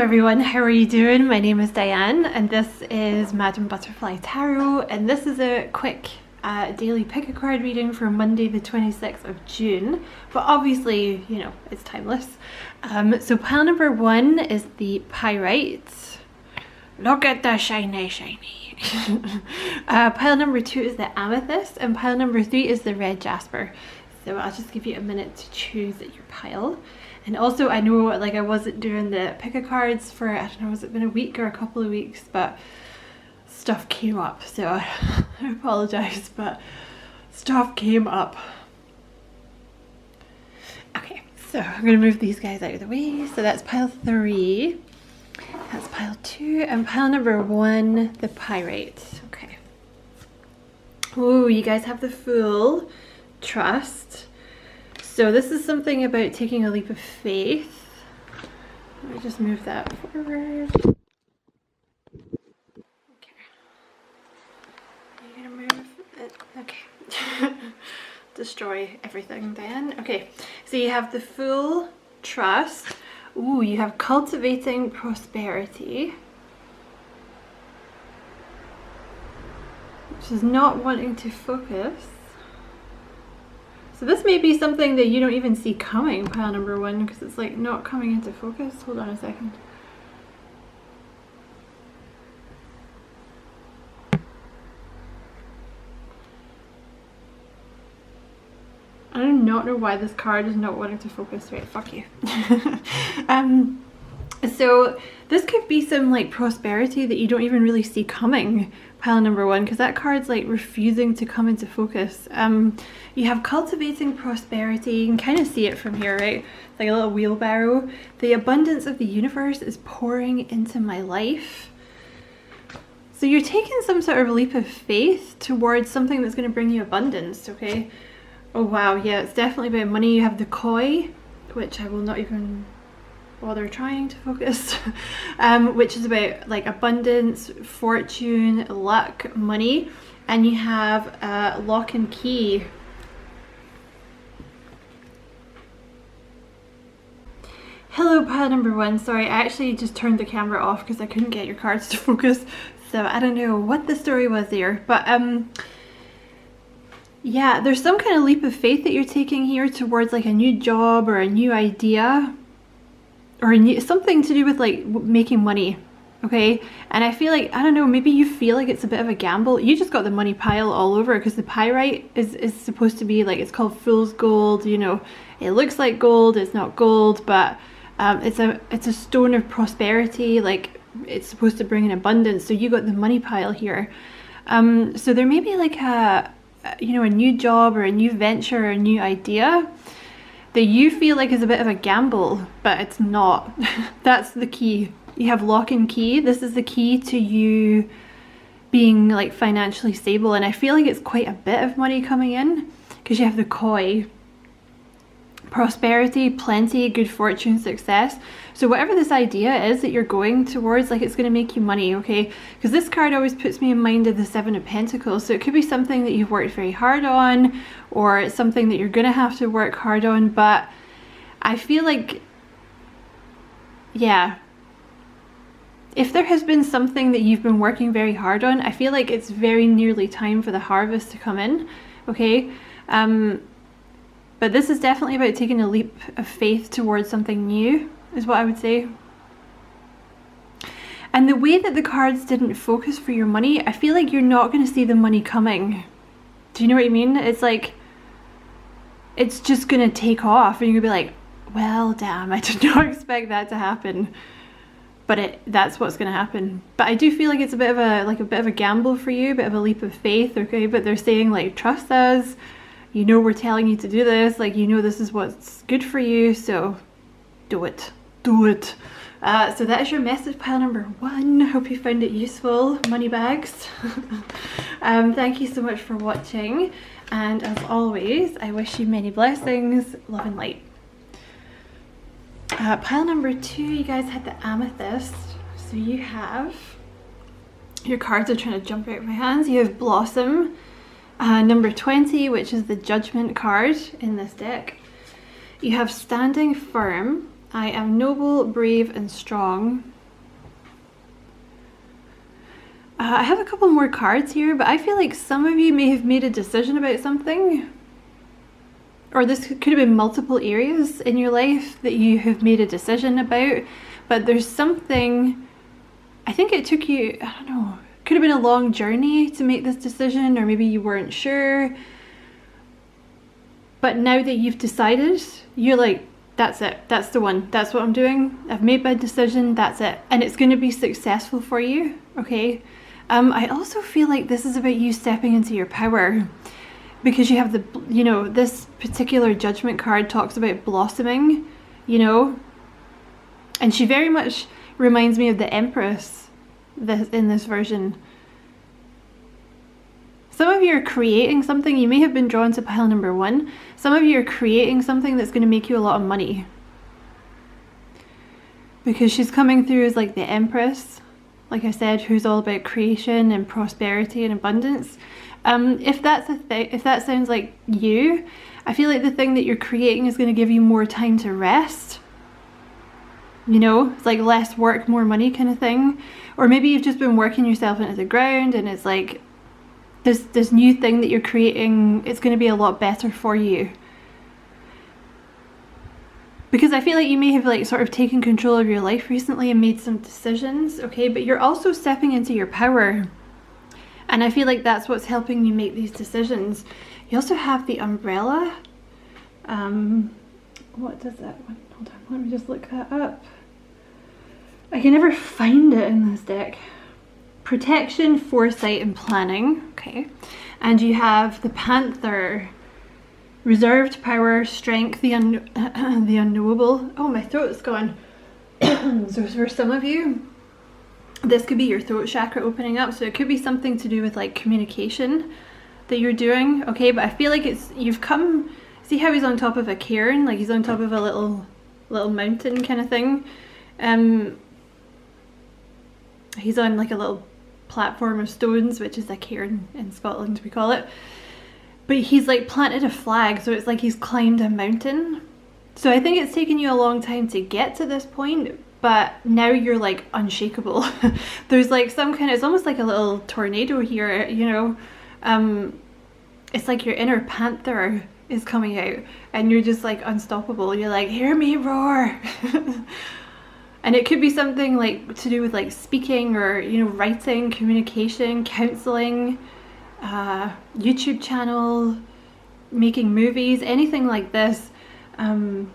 everyone, how are you doing? My name is Diane and this is Madam Butterfly Tarot, and this is a quick daily pick a card reading for Monday the 26th of June, but obviously, you know, it's timeless. So pile number 1 is the Pyrite. Look at the shiny. Pile number 2 is the Amethyst, and pile number 3 is the Red Jasper. So I'll just give you a minute to choose your pile. And also, I know like I wasn't doing the pick a cards for, I don't know, has it been a week or a couple of weeks, but stuff came up, so I apologize, but stuff came up. Okay, so I'm gonna move these guys out of the way. So that's pile 3, that's pile 2, and pile number 1, the Pyrite. Okay. Oh, you guys have the Fool, Trust. So this is something about taking a leap of faith. Let me just move that forward. Okay. You're gonna move it. Okay. Destroy everything then. Okay. So you have the Fool, Trust. Ooh, you have Cultivating Prosperity, which is not wanting to focus. So this may be something that you don't even see coming, pile number 1, because it's like not coming into focus. Hold on a second. I do not know why this card is not wanting to focus. Right, fuck you. So this could be some like prosperity that you don't even really see coming, pile number 1, because that card's like refusing to come into focus. You have Cultivating Prosperity. You can kind of see it from here, right? It's like a little wheelbarrow. The abundance of the universe is pouring into my life. So you're taking some sort of leap of faith towards something that's going to bring you abundance, okay? Oh wow, yeah, it's definitely about money. You have the Koi, which I will not even bother trying to focus, which is about like abundance, fortune, luck, money. And you have Lock and Key. Hello, pile number 1. Sorry, I actually just turned the camera off because I couldn't get your cards to focus, so I don't know what the story was there, but yeah, there's some kind of leap of faith that you're taking here towards like a new job or a new idea, or something to do with like making money, okay? And I feel like, I don't know, maybe you feel like it's a bit of a gamble. You just got the money pile all over, because the Pyrite is supposed to be like, it's called Fool's Gold, you know, it looks like gold, it's not gold, but it's a stone of prosperity, like it's supposed to bring in abundance. So you got the money pile here. So there may be like a, you know, a new job or a new venture or a new idea that you feel like is a bit of a gamble, but it's not. That's the key. You have Lock and Key. This is the key to you being like financially stable, and I feel like it's quite a bit of money coming in, because you have the Koi. Prosperity, plenty, good fortune, success. So whatever this idea is that you're going towards, like, it's going to make you money, okay? Because this card always puts me in mind of the 7 of Pentacles. So it could be something that you've worked very hard on, or it's something that you're going to have to work hard on. But I feel like, yeah, if there has been something that you've been working very hard on, I feel like it's very nearly time for the harvest to come in, okay? But this is definitely about taking a leap of faith towards something new, is what I would say. And the way that the cards didn't focus for your money, I feel like you're not going to see the money coming. Do you know what I mean? It's like, it's just going to take off, and you're going to be like, well, damn, I did not expect that to happen. But that's what's going to happen. But I do feel like it's a bit of a gamble for you, a bit of a leap of faith, okay? But they're saying like, trust us. You know, we're telling you to do this, like, you know, this is what's good for you, so do it. Do it. So that is your message, pile number 1. Hope you found it useful, money bags. Thank you so much for watching, and as always, I wish you many blessings, love and light. Pile number 2, you guys had the Amethyst. So you have, your cards are trying to jump out of my hands. You have Blossom. Number 20, which is the Judgment card in this deck. You have Standing Firm, I am noble, brave, and strong. I have a couple more cards here, but I feel like some of you may have made a decision about something. Or this could have been multiple areas in your life that you have made a decision about. But there's something, I think it took you, I don't know, it could have been a long journey to make this decision, or maybe you weren't sure. But now that you've decided, you're like, that's it, that's the one, that's what I'm doing. I've made my decision, that's it. And it's going to be successful for you, okay? I also feel like this is about you stepping into your power, because you have the, you know, this particular judgment card talks about blossoming, you know, and she very much reminds me of the Empress in this version. Some of you are creating something. You may have been drawn to pile number 1. Some of you are creating something that's going to make you a lot of money, because she's coming through as like the Empress, like I said, who's all about creation and prosperity and abundance. If that's if that sounds like you, I feel like the thing that you're creating is going to give you more time to rest. You know, it's like less work, more money kind of thing. Or maybe you've just been working yourself into the ground, and it's like this new thing that you're creating, it's going to be a lot better for you. Because I feel like you may have like sort of taken control of your life recently and made some decisions, okay? But you're also stepping into your power. And I feel like that's what's helping you make these decisions. You also have the umbrella. What does that one? Hold on, let me just look that up. I can never find it in this deck. Protection, foresight, and planning. Okay. And you have the Panther. Reserved power, strength, the unknowable. Oh, my throat's gone. So for some of you, this could be your throat chakra opening up. So it could be something to do with like communication that you're doing. Okay, but I feel like you've come, see how he's on top of a cairn, like he's on top of a little mountain kind of thing. He's on like a little platform of stones, which is a cairn in Scotland, we call it. But he's like planted a flag, so it's like he's climbed a mountain. So I think it's taken you a long time to get to this point, but now you're like unshakable. There's like some kind of, it's almost like a little tornado here, you know. It's like your inner panther is coming out, and you're just like unstoppable. You're like, hear me roar. And it could be something like to do with like speaking, or, you know, writing, communication, counseling, YouTube channel, making movies, anything like this. And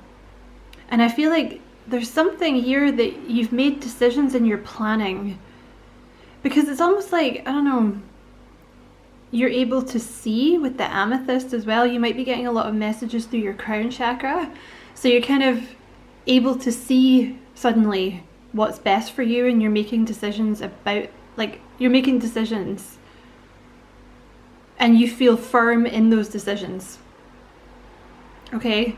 I feel like there's something here that you've made decisions and you're planning, because it's almost like, I don't know, you're able to see with the amethyst as well. You might be getting a lot of messages through your crown chakra, so you're kind of able to see suddenly what's best for you, and you're making decisions about, like, you're making decisions and you feel firm in those decisions. Okay,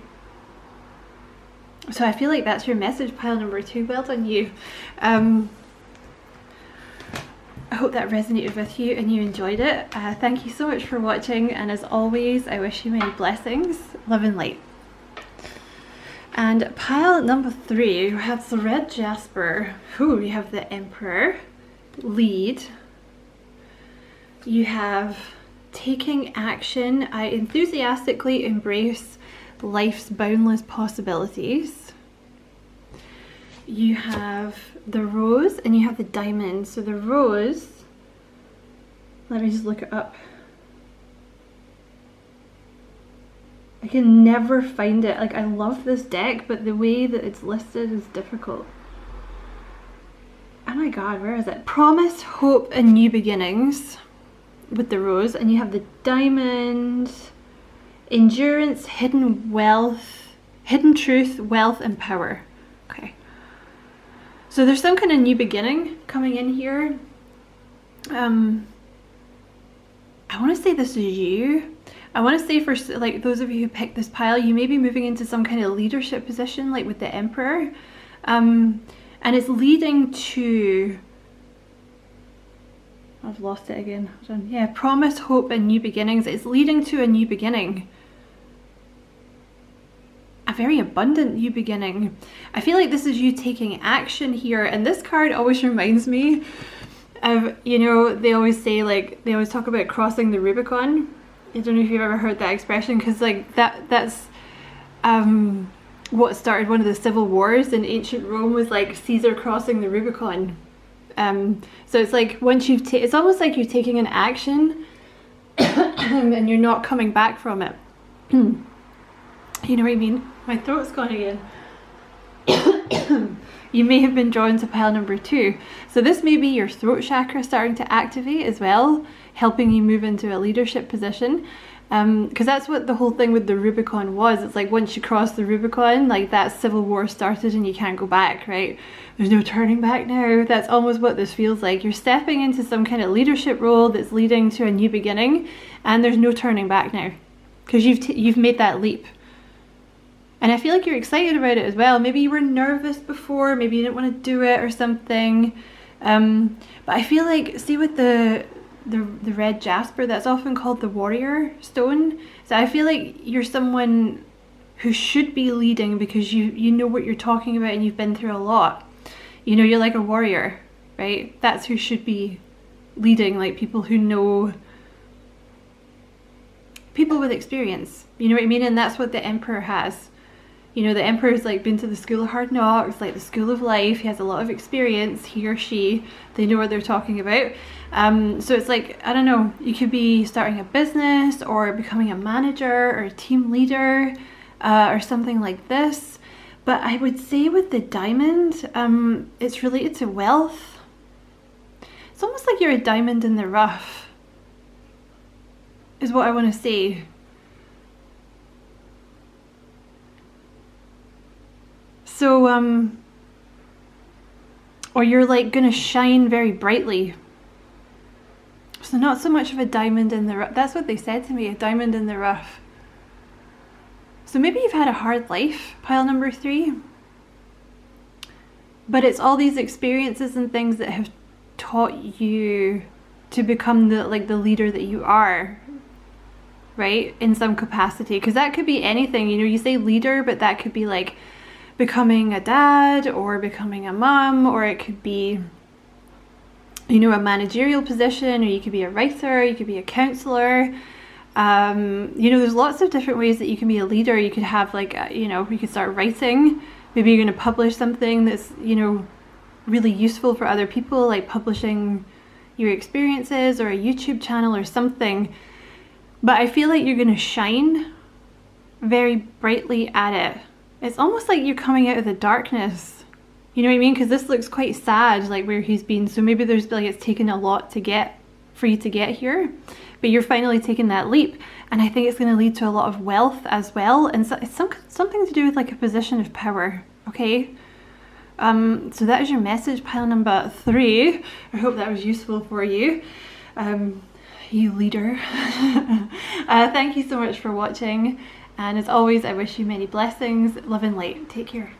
so I feel like that's your message, pile number 2. Well done, you. I hope that resonated with you and you enjoyed it. Thank you so much for watching, and as always, I wish you many blessings, love and light. And pile number 3, we have the red jasper. Ooh, you have the Emperor, lead. You have taking action. I enthusiastically embrace life's boundless possibilities. You have the rose and you have the diamond. So the rose, let me just look it up. I can never find it. Like, I love this deck, but the way that it's listed is difficult. Oh my god, where is it? Promise, hope, and new beginnings with the rose. And you have the diamond, endurance, hidden wealth, hidden truth, wealth, and power. Okay. So there's some kind of new beginning coming in here. I want to say this is you. I want to say, for like those of you who picked this pile, you may be moving into some kind of leadership position, like with the Emperor. And it's leading to, I've lost it again. Hold on. Yeah, promise, hope, and new beginnings. It's leading to a new beginning. a very abundant new beginning. I feel like this is you taking action here, and this card always reminds me of, you know, they always say, like, they always talk about crossing the Rubicon. I don't know if you've ever heard that expression, because like that's what started one of the civil wars in ancient Rome, was like Caesar crossing the Rubicon. So it's like once you've it's almost like you're taking an action and you're not coming back from it. You know what I mean? My throat's gone again. You may have been drawn to pile number 2. So this may be your throat chakra starting to activate as well, helping you move into a leadership position. Because that's what the whole thing with the Rubicon was. It's like once you cross the Rubicon, like that civil war started and you can't go back, right? There's no turning back now. That's almost what this feels like. You're stepping into some kind of leadership role that's leading to a new beginning, and there's no turning back now, because you've made that leap. And I feel like you're excited about it as well. Maybe you were nervous before, maybe you didn't want to do it or something. But I feel like, see with the red jasper, that's often called the warrior stone. So I feel like you're someone who should be leading, because you know what you're talking about and you've been through a lot. You know, you're like a warrior, right? That's who should be leading, like people who know, people with experience. You know what I mean? And that's what the Emperor has. You know, the Emperor's like been to the school of hard knocks, like the school of life. He has a lot of experience, he or she. They know what they're talking about. So it's like, I don't know, you could be starting a business or becoming a manager or a team leader or something like this. But I would say with the diamond, it's related to wealth. It's almost like you're a diamond in the rough, is what I want to say. So, or you're like gonna shine very brightly. So not so much of a diamond in the rough. That's what they said to me, a diamond in the rough. So maybe you've had a hard life, pile number 3. But it's all these experiences and things that have taught you to become the leader that you are, right? In some capacity. Because that could be anything, you know, you say leader, but that could be like becoming a dad or becoming a mom, or it could be, you know, a managerial position, or you could be a writer, you could be a counselor. You know, there's lots of different ways that you can be a leader. You could have like, you know, you could start writing. Maybe you're going to publish something that's, you know, really useful for other people, like publishing your experiences or a YouTube channel or something. But I feel like you're going to shine very brightly at it. It's almost like you're coming out of the darkness. You know what I mean? Because this looks quite sad, like where he's been. So maybe there's like, it's taken a lot for you to get here, but you're finally taking that leap. And I think it's going to lead to a lot of wealth as well. And so it's something to do with like a position of power. Okay. So that is your message, pile number 3. I hope that was useful for you. You leader. Thank you so much for watching. And as always, I wish you many blessings, love and light. Take care.